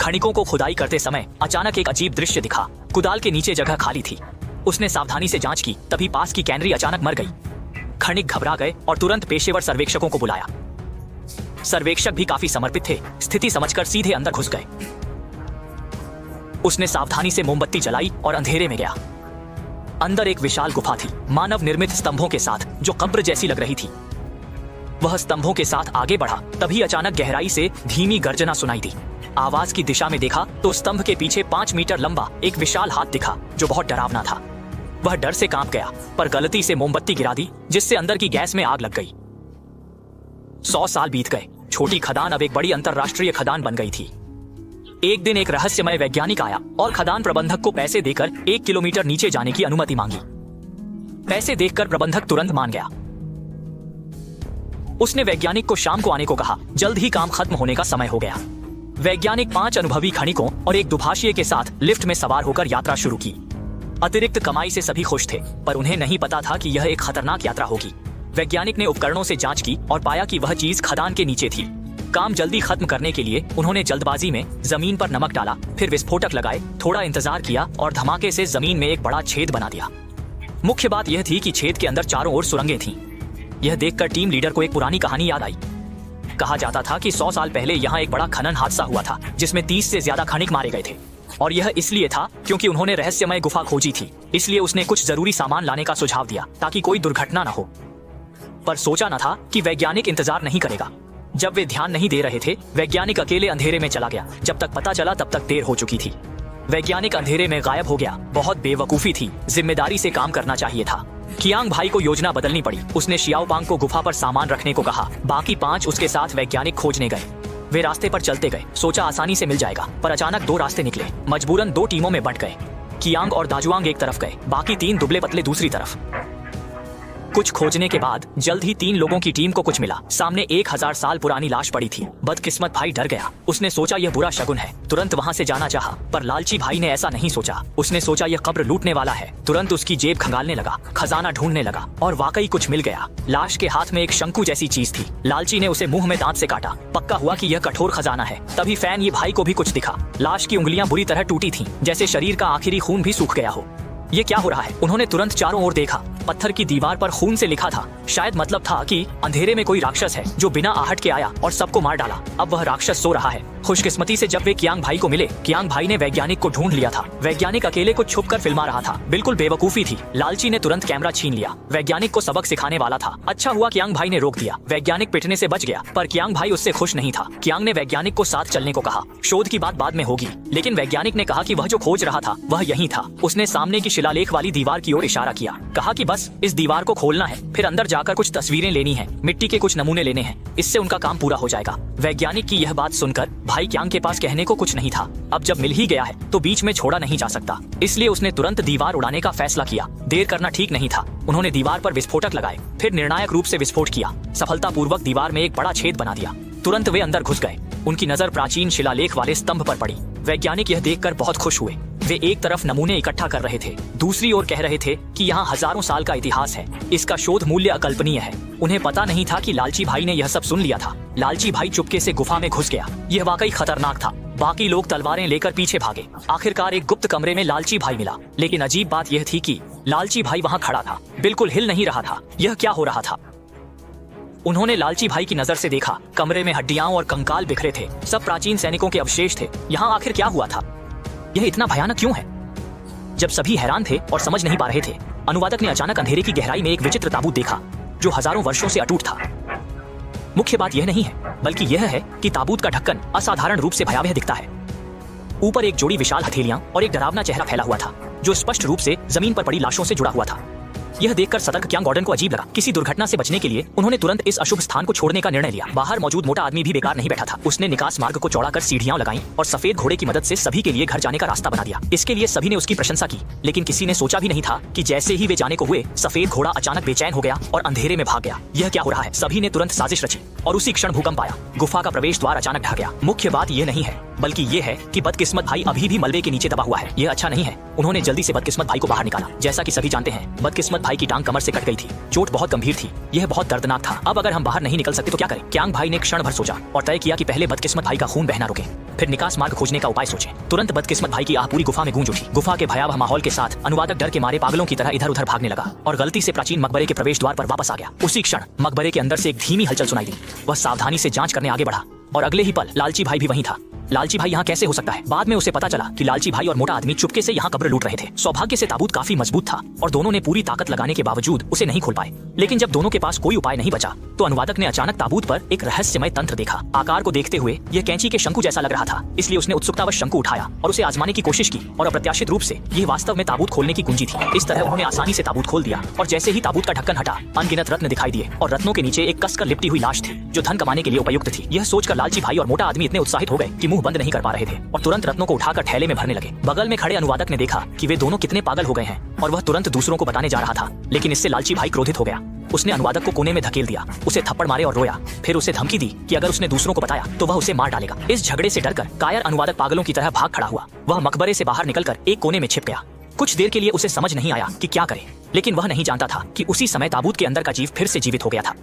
खनिकों को खुदाई करते समय अचानक एक अजीब दृश्य दिखा। कुदाल के नीचे जगह खाली थी। उसने सावधानी से जांच की, तभी पास की कैनरी अचानक मर गई। खनिक घबरा गए और तुरंत पेशेवर सर्वेक्षकों को बुलाया। सर्वेक्षक भी काफी समर्पित थे, स्थिति समझकर सीधे अंदर घुस गए। उसने सावधानी से मोमबत्ती जलाई और अंधेरे में गया। अंदर एक विशाल गुफा थी, मानव निर्मित स्तंभों के साथ, जो कब्र जैसी लग रही थी। वह स्तंभों के साथ आगे बढ़ा, तभी अचानक गहराई से धीमी गर्जना सुनाई दी। आवाज की दिशा में देखा तो स्तंभ के पीछे 5 मीटर लंबा एक विशाल हाथ दिखा, जो बहुत डरावना था। वह डर से कांप गया, पर गलती से मोमबत्ती गिरा दी, जिससे अंदर की गैस में आग लग गई। 100 साल बीत गए। छोटी खदान अब एक बड़ी अंतरराष्ट्रीय खदान बन गई थी। एक दिन एक रहस्यमय वैज्ञानिक आया और खदान प्रबंधक को पैसे देकर 1 किलोमीटर नीचे जाने की अनुमति मांगी। पैसे देखकर प्रबंधक तुरंत मान गया। उसने वैज्ञानिक को शाम को आने को कहा, जल्द ही काम खत्म होने का समय हो गया। वैज्ञानिक 5 अनुभवी खनिकों और एक दुभाषिए के साथ लिफ्ट में सवार होकर यात्रा शुरू की। अतिरिक्त कमाई से सभी खुश थे, पर उन्हें नहीं पता था कि यह एक खतरनाक यात्रा होगी। वैज्ञानिक ने उपकरणों से जांच की और पाया कि वह चीज खदान के नीचे थी। काम जल्दी खत्म करने के लिए उन्होंने जल्दबाजी में जमीन पर नमक डाला, फिर विस्फोटक लगाए, थोड़ा इंतजार किया और धमाके से जमीन में एक बड़ा छेद बना दिया। मुख्य बात यह थी कि छेद के अंदर चारों ओर सुरंगें थीं। यह देखकर टीम लीडर को एक पुरानी कहानी याद आई। कहा जाता था कि 100 साल पहले यहाँ एक बड़ा खनन हादसा हुआ था, जिसमें 30 से ज्यादा खनिक मारे गए थे। और यह इसलिए था क्योंकि उन्होंने रहस्यमय गुफा खोजी थी। इसलिए उसने कुछ जरूरी सामान लाने का सुझाव दिया ताकि कोई दुर्घटना न हो। पर सोचा न था कि वैज्ञानिक इंतजार नहीं करेगा। जब वे ध्यान नहीं दे रहे थे, वैज्ञानिक अकेले अंधेरे में चला गया। जब तक पता चला तब तक देर हो चुकी थी। वैज्ञानिक अंधेरे में गायब हो गया। बहुत बेवकूफी थी, जिम्मेदारी से काम करना चाहिए था। कियांग भाई को योजना बदलनी पड़ी। उसने शियाओपांग को गुफा पर सामान रखने को कहा। बाकी 5 उसके साथ वैज्ञानिक खोजने गए। वे रास्ते पर चलते गए, सोचा आसानी से मिल जाएगा, पर अचानक 2 रास्ते निकले। मजबूरन 2 टीमों में बंट गए। कियांग और दाजुआंग एक तरफ गए, बाकी 3 दुबले पतले दूसरी तरफ। कुछ खोजने के बाद जल्द ही 3 लोगों की टीम को कुछ मिला। सामने 1000 साल पुरानी लाश पड़ी थी। बदकिस्मत भाई डर गया। उसने सोचा यह बुरा शगुन है, तुरंत वहां से जाना चाहा, पर लालची भाई ने ऐसा नहीं सोचा। उसने सोचा यह कब्र लूटने वाला है। तुरंत उसकी जेब खंगालने लगा, खजाना ढूंढने लगा और वाकई कुछ मिल गया। लाश के हाथ में एक शंकु जैसी चीज थी। लालची ने उसे मुंह में दांत से काटा। पक्का हुआ कि यह कठोर खजाना है। तभी फैन ये भाई को भी कुछ दिखा। लाश की उंगलियां बुरी तरह टूटी थीं, जैसे शरीर का आखिरी खून भी सूख गया हो। ये क्या हो रहा है? उन्होंने तुरंत चारों ओर देखा। पत्थर की दीवार पर खून से लिखा था। शायद मतलब था कि अंधेरे में कोई राक्षस है जो बिना आहट के आया और सबको मार डाला। अब वह राक्षस सो रहा है। खुशकिस्मती से जब वे कियांग भाई को मिले, कियांग भाई ने वैज्ञानिक को ढूंढ लिया था। वैज्ञानिक अकेले को छुपकर फिल्मा रहा था। बिल्कुल बेवकूफी थी। लालची ने तुरंत कैमरा छीन लिया। वैज्ञानिक को सबक सिखाने वाला था। अच्छा हुआ कियांग भाई ने रोक दिया। वैज्ञानिक पिटने से बच गया, पर कियांग भाई उससे खुश नहीं था। कियांग ने वैज्ञानिक को साथ चलने को कहा। शोध की बात बाद में होगी, लेकिन वैज्ञानिक ने कहा कि वह जो खोज रहा था वह यही था। उसने सामने की शिलालेख वाली दीवार की ओर इशारा किया। कहा कि बस इस दीवार को खोलना है, फिर अंदर जाकर कुछ तस्वीरें लेनी है, मिट्टी के कुछ नमूने लेने हैं। इससे उनका काम पूरा हो जाएगा। वैज्ञानिक की यह बात सुनकर भाई कियांग के पास कहने को कुछ नहीं था। अब जब मिल ही गया है तो बीच में छोड़ा नहीं जा सकता। इसलिए उसने तुरंत दीवार उड़ाने का फैसला किया। देर करना ठीक नहीं था। उन्होंने दीवार पर विस्फोटक लगाए, फिर निर्णायक रूप से विस्फोट किया। सफलतापूर्वक दीवार में एक बड़ा छेद बना दिया। तुरंत वे अंदर घुस गए। उनकी नजर प्राचीन शिलालेख वाले स्तंभ पर पड़ी। वैज्ञानिक यह देखकर बहुत खुश हुए। वे एक तरफ नमूने इकट्ठा कर रहे थे, दूसरी ओर कह रहे थे कि यहाँ हजारों साल का इतिहास है। इसका शोध मूल्य अकल्पनीय है। उन्हें पता नहीं था कि लालची भाई ने यह सब सुन लिया था। लालची भाई चुपके से गुफा में घुस गया। यह वाकई खतरनाक था। बाकी लोग तलवारें लेकर पीछे भागे। आखिरकार एक गुप्त कमरे में लालची भाई मिला। लेकिन अजीब बात यह थी कि लालची भाई वहाँ खड़ा था, बिल्कुल हिल नहीं रहा था। यह क्या हो रहा था? उन्होंने लालची भाई की नजर से देखा। कमरे में हड्डियां और कंकाल बिखरे थे। सब प्राचीन सैनिकों के अवशेष थे। यहाँ आखिर क्या हुआ था? यह इतना भयानक क्यों है? जब सभी हैरान थे और समझ नहीं पा रहे थे, अनुवादक ने अचानक अंधेरे की गहराई में एक विचित्र ताबूत देखा, जो हजारों वर्षों से अटूट था। मुख्य बात यह नहीं है, बल्कि यह है कि ताबूत का ढक्कन असाधारण रूप से भयावह दिखता है। ऊपर एक जोड़ी विशाल हथेलियां और एक डरावना चेहरा फैला हुआ था, जो स्पष्ट रूप से जमीन पर पड़ी लाशों से जुड़ा हुआ था। यह देखकर सतर्क कियांग गॉर्डन को अजीब लगा। किसी दुर्घटना से बचने के लिए उन्होंने तुरंत इस अशुभ स्थान को छोड़ने का निर्णय लिया। बाहर मौजूद मोटा आदमी भी बेकार नहीं बैठा था। उसने निकास मार्ग को चौड़ा कर सीढ़ियां लगाईं और सफेद घोड़े की मदद से सभी के लिए घर जाने का रास्ता बना दिया। इसके लिए सभी ने उसकी प्रशंसा की, लेकिन किसी ने सोचा भी नहीं था कि जैसे ही वे जाने को हुए, सफेद घोड़ा अचानक बेचैन हो गया और अंधेरे में भाग गया। यह क्या हो रहा है? सभी ने तुरंत साजिश रची। और उसी क्षण भूकंप आया। गुफा का प्रवेश द्वार अचानक ढह गया। मुख्य बात ये नहीं है, बल्कि ये है कि बदकिस्मत भाई अभी भी मलबे के नीचे दबा हुआ है। ये अच्छा नहीं है। उन्होंने जल्दी से बदकिस्मत भाई को बाहर निकाला। जैसा कि सभी जानते हैं, बदकिस्मत भाई की टांग कमर से कट गई थी। चोट बहुत गंभीर थी। यह बहुत दर्दनाक था। अब अगर हम बाहर नहीं निकल सकते तो क्या करें? क्यांग भाई ने क्षण भर सोचा और तय किया कि पहले बदकिस्मत भाई का खून बहना रुके, फिर निकास मार्ग खोजने का उपाय सोचे। तुरंत बदकिस्मत भाई की आह पूरी गुफा में गूंज उठी। गुफा के भयावह माहौल के साथ अनुवादक डर के मारे पागलों की तरह इधर उधर भागने लगा और गलती से प्राचीन मकबरे के प्रवेश द्वार पर वापस आ गया। उसी क्षण मकबरे के अंदर से एक धीमी हलचल सुनाई दी। वह सावधानी से जांच करने आगे बढ़ा और अगले ही पल लालची भाई भी वहीं था। लालची भाई यहाँ कैसे हो सकता है? बाद में उसे पता चला कि लालची भाई और मोटा आदमी चुपके से यहाँ कब्र लूट रहे थे। सौभाग्य से ताबूत काफी मजबूत था और दोनों ने पूरी ताकत लगाने के बावजूद उसे नहीं खोल पाए। लेकिन जब दोनों के पास कोई उपाय नहीं बचा तो अनुवादक ने अचानक ताबूत पर एक रहस्यमय तंत्र देखा। आकार को देखते हुए यह कैंची के शंकु जैसा लग रहा था, इसलिए उसने उत्सुकतावश शंकु उठाया और उसे आजमाने की कोशिश की और अप्रत्याशित रूप से यह वास्तव में ताबूत खोलने की कुंजी थी। इस तरह उन्होंने आसानी से ताबूत खोल दिया और जैसे ही ताबूत का ढक्कन हटा, अनगिनत रत्न दिखाई दिए और रत्नों के नीचे एक कसकर लिपटी हुई लाश थी जो धन कमाने के लिए उपयुक्त थी। यह सोचकर लालची भाई और मोटा आदमी इतने उत्साहित हो गए कि मुंह बंद नहीं कर पा रहे थे और तुरंत रत्नों को उठाकर थैले में भरने लगे। बगल में खड़े अनुवादक ने देखा कि वे दोनों कितने पागल हो गए हैं और वह तुरंत दूसरों को बताने जा रहा था, लेकिन इससे लालची भाई क्रोधित हो गया। उसने अनुवादक को कोने में धकेल दिया, उसे थप्पड़ मारे और रोया। फिर उसे धमकी दी कि अगर उसने दूसरों को बताया तो वह उसे मार डालेगा। इस झगड़े से डरकर कायर अनुवादक पागलों की तरह भाग खड़ा हुआ। वह मकबरे से बाहर निकलकर एक कोने में छिप गया। कुछ देर के लिए उसे समझ नहीं आया कि क्या करे, लेकिन वह नहीं जानता था कि उसी समय ताबूत के अंदर का जीव फिर से जीवित हो गया था।